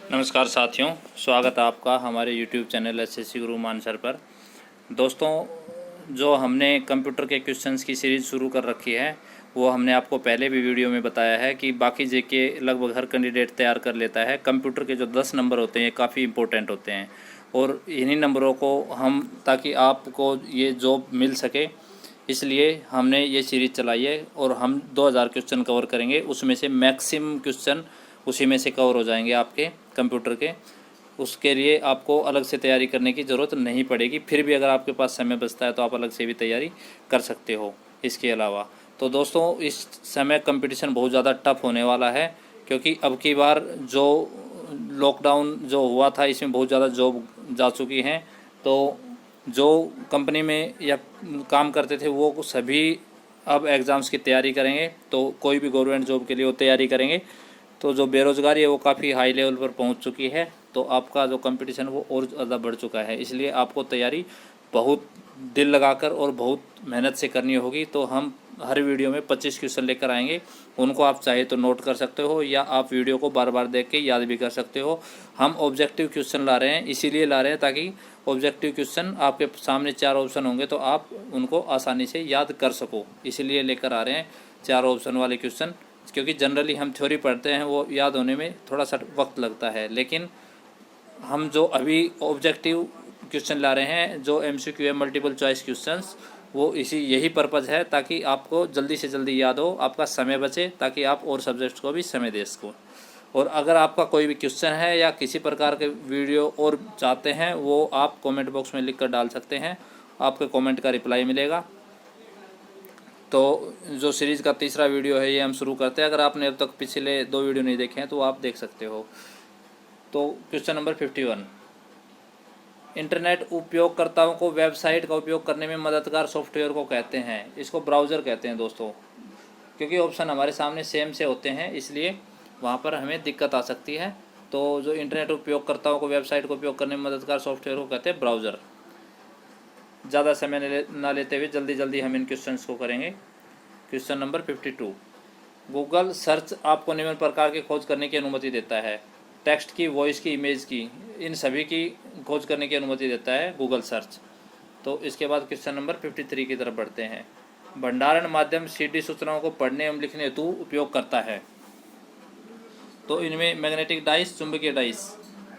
नमस्कार साथियों, स्वागत है आपका हमारे YouTube चैनल एसएससी गुरु मानसर पर। दोस्तों, जो हमने कंप्यूटर के क्वेश्चंस की सीरीज़ शुरू कर रखी है वो हमने आपको पहले भी वीडियो में बताया है कि बाकी जेके लगभग हर कैंडिडेट तैयार कर लेता है। कंप्यूटर के जो 10 नंबर होते हैं ये काफ़ी इंपॉर्टेंट होते हैं और इन्हीं नंबरों को हम ताकि आपको ये जॉब मिल सके इसलिए हमने ये सीरीज़ चलाई है और हम 2000 क्वेश्चन कवर करेंगे। उसमें से मैक्सिमम क्वेश्चन उसी में से कवर हो जाएंगे आपके कंप्यूटर के। उसके लिए आपको अलग से तैयारी करने की ज़रूरत नहीं पड़ेगी। फिर भी अगर आपके पास समय बचता है तो आप अलग से भी तैयारी कर सकते हो इसके अलावा। तो दोस्तों, इस समय कंपटीशन बहुत ज़्यादा टफ होने वाला है क्योंकि अब की बार जो लॉकडाउन जो हुआ था इसमें बहुत ज़्यादा जॉब जा चुकी हैं। तो जो कंपनी में या काम करते थे वो सभी अब एग्ज़ाम्स की तैयारी करेंगे। तो कोई भी गवर्नमेंट जॉब के लिए वो तैयारी करेंगे। तो जो बेरोज़गारी है वो काफ़ी हाई लेवल पर पहुंच चुकी है। तो आपका जो कंपटीशन वो और ज़्यादा बढ़ चुका है। इसलिए आपको तैयारी बहुत दिल लगाकर और बहुत मेहनत से करनी होगी। तो हम हर वीडियो में 25 क्वेश्चन लेकर आएंगे। उनको आप चाहे तो नोट कर सकते हो या आप वीडियो को बार बार देख के याद भी कर सकते हो। हम ऑब्जेक्टिव क्वेश्चन ला रहे हैं, इसीलिए ला रहे हैं ताकि ऑब्जेक्टिव क्वेश्चन आपके सामने 4 ऑप्शन होंगे तो आप उनको आसानी से याद कर सको, इसीलिए लेकर आ रहे हैं 4 ऑप्शन वाले क्वेश्चन। क्योंकि जनरली हम थ्योरी पढ़ते हैं वो याद होने में थोड़ा सा वक्त लगता है, लेकिन हम जो अभी ऑब्जेक्टिव क्वेश्चन ला रहे हैं जो एमसीक्यू है, मल्टीपल चॉइस क्वेश्चंस, वो यही पर्पज़ है ताकि आपको जल्दी से जल्दी याद हो, आपका समय बचे, ताकि आप और सब्जेक्ट्स को भी समय दे सको। और अगर आपका कोई भी क्वेश्चन है या किसी प्रकार के वीडियो और चाहते हैं वो आप कमेंट बॉक्स में लिख कर डाल सकते हैं, आपके कमेंट का रिप्लाई मिलेगा। तो जो सीरीज़ का तीसरा वीडियो है ये हम शुरू करते हैं। अगर आपने अब तक पिछले 2 वीडियो नहीं देखे हैं तो आप देख सकते हो। तो क्वेश्चन नंबर 51, इंटरनेट उपयोगकर्ताओं को वेबसाइट का उपयोग करने में मददगार सॉफ्टवेयर को कहते हैं। इसको ब्राउज़र कहते हैं दोस्तों। क्योंकि ऑप्शन हमारे सामने सेम से होते हैं इसलिए वहाँ पर हमें दिक्कत आ सकती है। तो जो इंटरनेट उपयोगकर्ताओं को वेबसाइट का उपयोग करने में मददगार सॉफ्टवेयर को कहते हैं ब्राउज़र। ज़्यादा समय ना लेते हुए जल्दी जल्दी हम इन क्वेश्चंस को करेंगे। क्वेश्चन नंबर 52, गूगल सर्च आपको निम्न प्रकार की खोज करने की अनुमति देता है। टेक्स्ट की, वॉइस की, इमेज की, इन सभी की खोज करने की अनुमति देता है गूगल सर्च। तो इसके बाद क्वेश्चन नंबर 53 की तरफ बढ़ते हैं। भंडारण माध्यम सीडी सूचनाओं को पढ़ने एवं लिखने हेतु उपयोग करता है। तो इनमें मैग्नेटिक डाइस, चुंबकीय डाइस,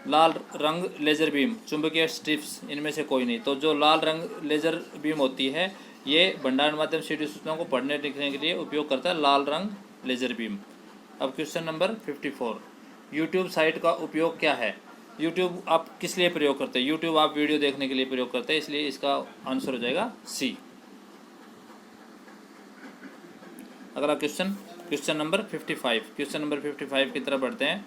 लाल रंग लेज़र बीम, चुंबकीय स्ट्रिप्स, इनमें से कोई नहीं। तो जो लाल रंग लेज़र बीम होती है ये भंडारण माध्यम सीडी सूचनाओं को पढ़ने लिखने के लिए उपयोग करता है, लाल रंग लेज़र बीम। अब क्वेश्चन नंबर 54, यूट्यूब साइट का उपयोग क्या है। यूट्यूब आप किस लिए प्रयोग करते हैं। यूट्यूब आप वीडियो देखने के लिए प्रयोग करते हैं, इसलिए इसका आंसर हो जाएगा सी। अगला question, question number 55। Question number 55 की तरफ बढ़ते हैं।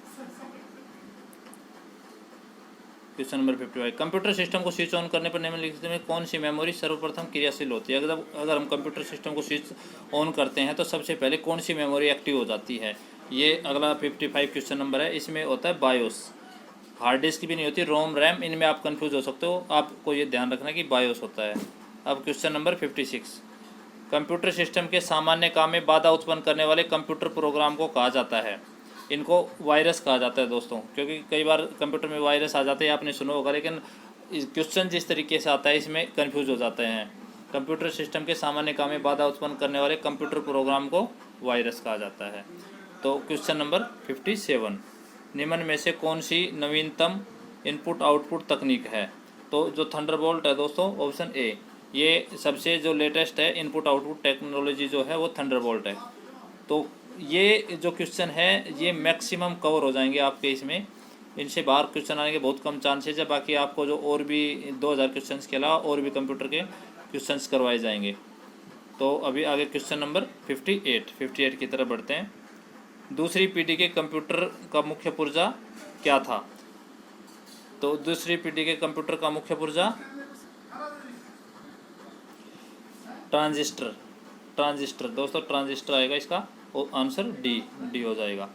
क्वेश्चन नंबर 55, कंप्यूटर सिस्टम को स्विच ऑन करने पर निम्नलिखित में कौन सी मेमोरी सर्वप्रथम क्रियाशील होती है। अगर हम कंप्यूटर सिस्टम को स्विच ऑन करते हैं तो सबसे पहले कौन सी मेमोरी एक्टिव हो जाती है। ये अगला 55 क्वेश्चन नंबर है। इसमें होता है बायोस। हार्ड डिस्क भी नहीं होती, रोम रैम, इनमें आप कंफ्यूज हो सकते हो, आपको ये ध्यान रखना कि बायोस होता है। अब क्वेश्चन नंबर 56, कंप्यूटर सिस्टम के सामान्य काम में बाधा उत्पन्न करने वाले कंप्यूटर प्रोग्राम को कहा जाता है। इनको वायरस कहा जाता है दोस्तों, क्योंकि कई बार कंप्यूटर में वायरस आ जाते हैं, आपने सुना होगा, लेकिन क्वेश्चन जिस तरीके से आता है इसमें कंफ्यूज हो जाते हैं। कंप्यूटर सिस्टम के सामान्य काम में बाधा उत्पन्न करने वाले कंप्यूटर प्रोग्राम को वायरस कहा जाता है। तो क्वेश्चन नंबर 57, निम्न में से कौन सी नवीनतम इनपुट आउटपुट तकनीक है। तो जो थंडरबोल्ट है दोस्तों, ऑप्शन ए, ये सबसे जो लेटेस्ट है इनपुट आउटपुट टेक्नोलॉजी जो है वो थंडरबोल्ट है। तो ये जो क्वेश्चन है ये मैक्सिमम कवर हो जाएंगे आपके इसमें, इनसे बाहर क्वेश्चन आने के बहुत कम चांसेज है। बाकी आपको जो और भी 2000 क्वेश्चंस के अलावा और भी कंप्यूटर के क्वेश्चंस करवाए जाएंगे। तो अभी आगे क्वेश्चन नंबर 58 की तरफ बढ़ते हैं। दूसरी पीढ़ी के कंप्यूटर का मुख्य पुर्जा क्या था। तो दूसरी पीढ़ी के कंप्यूटर का मुख्य पुर्जा ट्रांजिस्टर दोस्तों, ट्रांजिस्टर आएगा इसका आंसर डी हो जाएगा।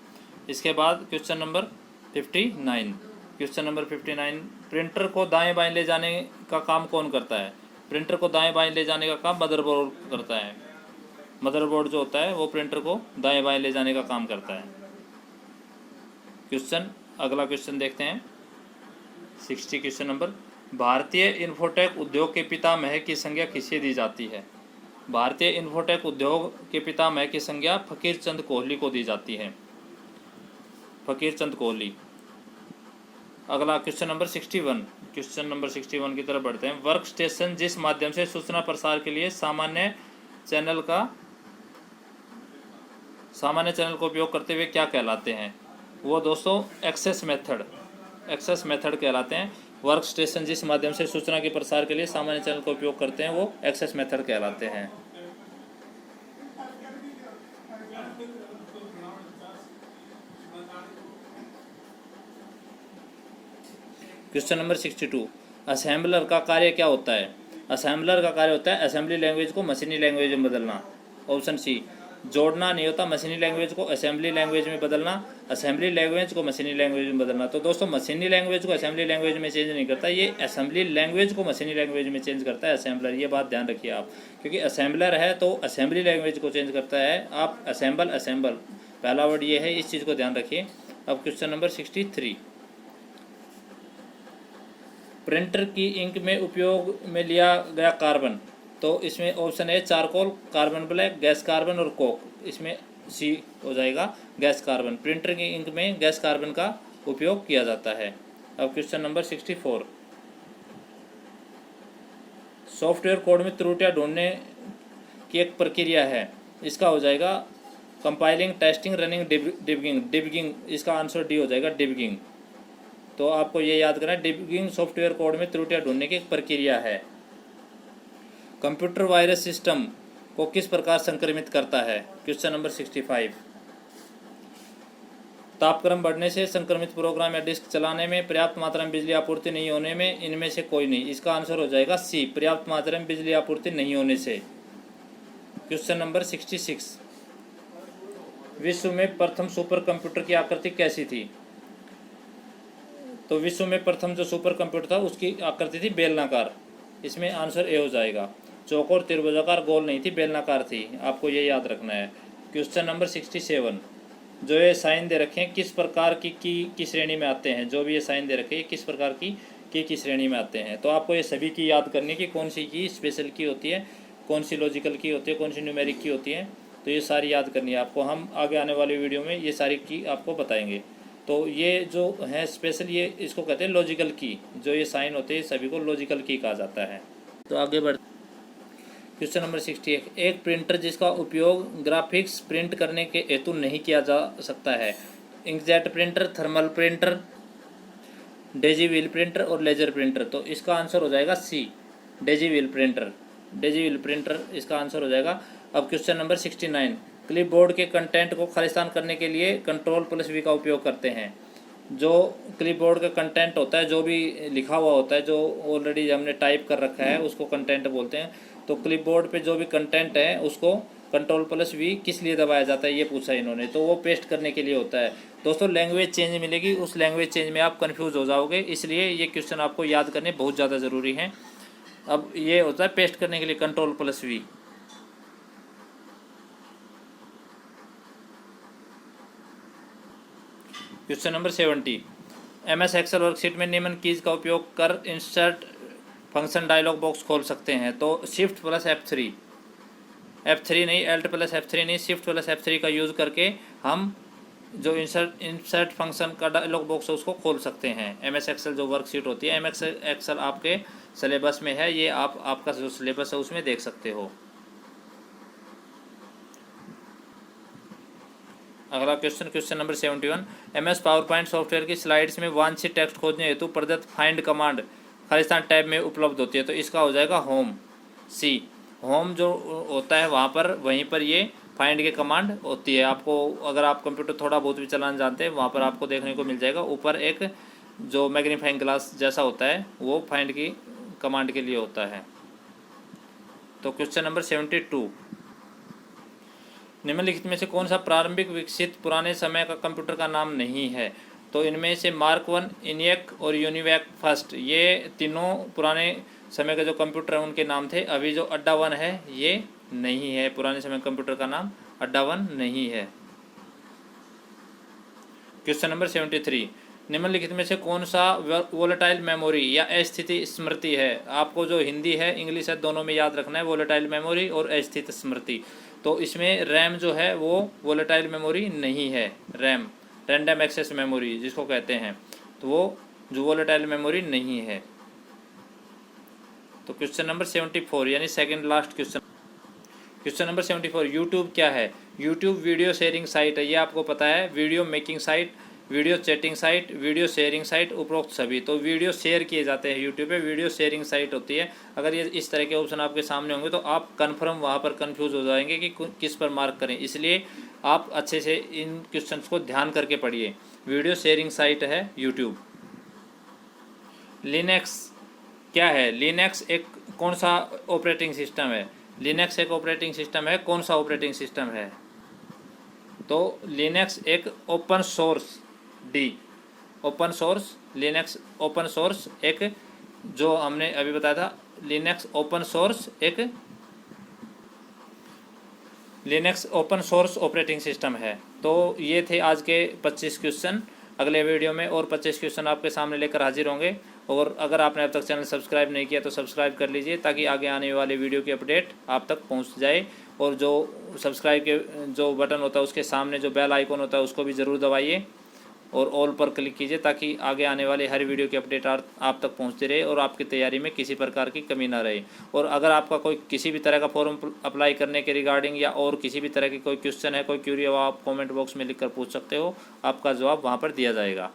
इसके बाद question number 59, question number 59, printer को दाएं बाएं ले जाने का काम कौन करता है। प्रिंटर को दाएं बाएं ले जाने का काम मदरबोर्ड करता है। मदरबोर्ड जो होता है वो प्रिंटर को दाएं बाएं ले जाने का काम करता है। क्वेश्चन अगला क्वेश्चन देखते हैं 60 क्वेश्चन नंबर। भारतीय इन्फोटेक उद्योग के पितामह की संज्ञा किसे दी जाती है? भारतीय इन्फोटेक उद्योग के पितामह की संज्ञा फकीर चंद कोहली को दी जाती है, फकीर चंद कोहली। अगला क्वेश्चन नंबर 61, क्वेश्चन नंबर 61 की तरफ बढ़ते हैं। वर्क स्टेशन जिस माध्यम से सूचना प्रसार के लिए सामान्य चैनल का उपयोग करते हुए क्या कहलाते हैं? वो दोस्तों एक्सेस मेथड कहलाते हैं। वर्क स्टेशन जिस माध्यम से सूचना के प्रसार के लिए सामान्य चैनल का उपयोग करते हैं वो एक्सेस मेथड कहलाते हैं। क्वेश्चन नंबर 62, असेंबलर का कार्य क्या होता है? असेंबलर का कार्य होता है असेंबली लैंग्वेज को मशीनी लैंग्वेज में बदलना। ऑप्शन सी, जोड़ना नहीं होता, मशीनी लैंग्वेज को असेंबली लैंग्वेज में बदलना, असेंबली लैंग्वेज को मशीनी लैंग्वेज में बदलना। तो दोस्तों मशीनी लैंग्वेज को असेंबली लैंग्वेज में चेंज नहीं करता, ये असेंबली लैंग्वेज को मशीनी लैंग्वेज में चेंज करता है असेंबलर। ये बात ध्यान रखिए आप, क्योंकि असेंबलर है तो असेंबली लैंग्वेज को चेंज करता है। आप असेंबल पहला वर्ड ये है, इस चीज़ को ध्यान रखिए। अब क्वेश्चन नंबर 63, प्रिंटर की इंक में उपयोग में लिया गया कार्बन। तो इसमें ऑप्शन है charcoal, carbon black, gas carbon और कोक। इसमें सी हो जाएगा गैस कार्बन। प्रिंटर की इंक में गैस कार्बन का उपयोग किया जाता है। अब क्वेश्चन नंबर 64, सॉफ्टवेयर कोड में त्रुटियां ढूंढने की एक प्रक्रिया है, इसका हो जाएगा कंपाइलिंग, टेस्टिंग, रनिंग, डिबगिंग। इसका आंसर डी हो जाएगा, डिबगिंग। तो आपको ये याद करना है, डिबगिंग सॉफ्टवेयर कोड में त्रुटियां ढूंढने की एक प्रक्रिया है। कंप्यूटर वायरस सिस्टम को किस प्रकार संक्रमित करता है? क्वेश्चन नंबर 65, तापक्रम बढ़ने से, संक्रमित प्रोग्राम या डिस्क चलाने में, पर्याप्त मात्रा में बिजली आपूर्ति नहीं होने में, इनमें से कोई नहीं। इसका आंसर हो जाएगा सी, पर्याप्त मात्रा में बिजली आपूर्ति नहीं होने से। क्वेश्चन नंबर 66, विश्व में प्रथम सुपर कंप्यूटर की आकृति कैसी थी? तो विश्व में प्रथम जो सुपर कंप्यूटर था उसकी आकृति थी बेलनाकार। इसमें आंसर ए हो जाएगा। चौकोर, त्रिभुजाकार, गोल नहीं थी, बेलनाकार थी। आपको ये याद रखना है। क्वेश्चन नंबर 67, जो ये साइन दे रखे हैं किस प्रकार की श्रेणी में आते हैं? जो भी ये साइन दे रखे हैं किस प्रकार की श्रेणी में आते हैं? तो आपको ये सभी की याद करनी कि कौन सी की स्पेशल की होती है, कौन सी लॉजिकल की होती है, कौन सी न्यूमेरिक की होती है। तो ये सारी याद करनी है आपको। हम आगे आने वाली वीडियो में ये सारी की आपको बताएंगे। तो ये जो है स्पेशल, ये इसको कहते हैं लॉजिकल की। जो ये साइन होते हैं सभी को लॉजिकल की कहा जाता है। तो आगे बढ़ क्वेश्चन नंबर 61, एक प्रिंटर जिसका उपयोग ग्राफिक्स प्रिंट करने के हेतु नहीं किया जा सकता है? Inkjet printer, thermal printer, Daisy wheel printer और लेजर प्रिंटर। तो इसका आंसर हो जाएगा सी, डेजी व्हील प्रिंटर इसका आंसर हो जाएगा। अब क्वेश्चन नंबर 69, क्लिपबोर्ड के कंटेंट को खालिस्तान करने के लिए Ctrl+V का उपयोग करते हैं। जो क्लिपबोर्ड का कंटेंट होता है, जो भी लिखा हुआ होता है, जो ऑलरेडी हमने टाइप कर रखा है, उसको कंटेंट बोलते हैं। तो क्लिपबोर्ड पे जो भी कंटेंट है उसको Ctrl+V किस लिए दबाया जाता है, ये पूछा इन्होंने। तो वो पेस्ट करने के लिए होता है। दोस्तों लैंग्वेज चेंज मिलेगी, उस लैंग्वेज चेंज में आप कन्फ्यूज़ हो जाओगे, इसलिए ये क्वेश्चन आपको याद करने बहुत ज़्यादा ज़रूरी है। अब ये होता है पेस्ट करने के लिए Ctrl+V। Question number 70, MS Excel worksheet में निम्न कीज का उपयोग कर इंसर्ट फंक्शन डायलॉग बॉक्स खोल सकते हैं। तो Shift+F3 नहीं, Alt+F3 नहीं, Shift+F3 का यूज़ करके हम जो इंसर्ट फंक्शन का डायलॉग बॉक्स है उसको खोल सकते हैं। MS एक्सेल जो वर्कशीट होती है, MS एक्सेल आपके सिलेबस में है, ये आपका जो सिलेबस है उसमें देख सकते हो। अगला question number 71, MS PowerPoint software की स्लाइड्स में वांछित टेक्स्ट खोजने हेतु प्रदत्त फाइंड कमांड खालिस्तान टैब में उपलब्ध होती है। तो इसका हो जाएगा होम, सी। होम जो होता है वहाँ पर, वहीं पर ये फाइंड की कमांड होती है। आपको अगर आप कंप्यूटर थोड़ा बहुत भी चलाना जानते हैं, वहाँ पर आपको देखने को मिल जाएगा। ऊपर एक जो मैग्नीफाइंग ग्लास जैसा होता है वो फाइंड की कमांड के लिए होता है। तो क्वेश्चन नंबर 72, निम्नलिखित में से कौन सा प्रारंभिक विकसित पुराने समय का कंप्यूटर का नाम नहीं है? तो इनमें से मार्क 1, ENIAC और यूनिवैक फर्स्ट, ये तीनों पुराने समय के जो कंप्यूटर हैं उनके नाम थे। अभी जो अड्डा 1 है ये नहीं है, पुराने समय कंप्यूटर का नाम अड्डा 1 नहीं है। क्वेश्चन नंबर 73, निम्नलिखित में से कौन सा वोलेटाइल मेमोरी या अस्थिति स्मृति है? आपको जो हिंदी है इंग्लिश है दोनों में याद रखना है, वोलेटाइल मेमोरी और अस्थिति स्मृति। तो इसमें रैम जो है वो वोलेटाइल मेमोरी नहीं है, रैम रैंडम एक्सेस मेमोरी जिसको कहते हैं, तो वो जो वोलेटाइल मेमोरी नहीं है। तो क्वेश्चन नंबर 74 यानी second last question. Question number 74, YouTube क्या है? यूट्यूब वीडियो शेयरिंग साइट है, ये आपको पता है। Video making site, video chatting site, video sharing site, उपरोक्त सभी। तो वीडियो शेयर किए जाते हैं यूट्यूब पे, वीडियो शेयरिंग साइट होती है। अगर ये इस तरह के ऑप्शन आपके सामने होंगे तो आप कन्फर्म वहाँ पर कन्फ्यूज हो जाएंगे कि किस पर मार्क करें, इसलिए आप अच्छे से इन क्वेश्चन को ध्यान करके पढ़िए। वीडियो शेयरिंग साइट है यूट्यूब। लिनक्स क्या है? लिनक्स एक कौन सा ऑपरेटिंग सिस्टम है? लिनक्स एक ऑपरेटिंग सिस्टम है, कौन सा ऑपरेटिंग सिस्टम है? तो लिनक्स एक open source, D open source, Linux open source एक, जो हमने अभी बताया था, लिनक्स ओपन सोर्स एक, Linux open source operating system है। तो ये थे आज के 25 क्वेश्चन। अगले वीडियो में और 25 क्वेश्चन आपके सामने लेकर हाजिर होंगे। और अगर आपने अब तक चैनल सब्सक्राइब नहीं किया तो सब्सक्राइब कर लीजिए ताकि आगे आने वाले वीडियो की अपडेट आप तक पहुंच जाए। और जो सब्सक्राइब के जो बटन होता है उसके सामने जो बेल आइकन होता है उसको भी ज़रूर दबाइए और ऑल पर क्लिक कीजिए ताकि आगे आने वाले हर वीडियो की अपडेट आप तक पहुंचती रहे और आपकी तैयारी में किसी प्रकार की कमी ना रहे। और अगर आपका कोई किसी भी तरह का फॉर्म अप्लाई करने के रिगार्डिंग या और किसी भी तरह की कोई क्वेश्चन है, कोई क्यूरी हो, आप कमेंट बॉक्स में लिखकर पूछ सकते हो, आपका जवाब वहां पर दिया जाएगा।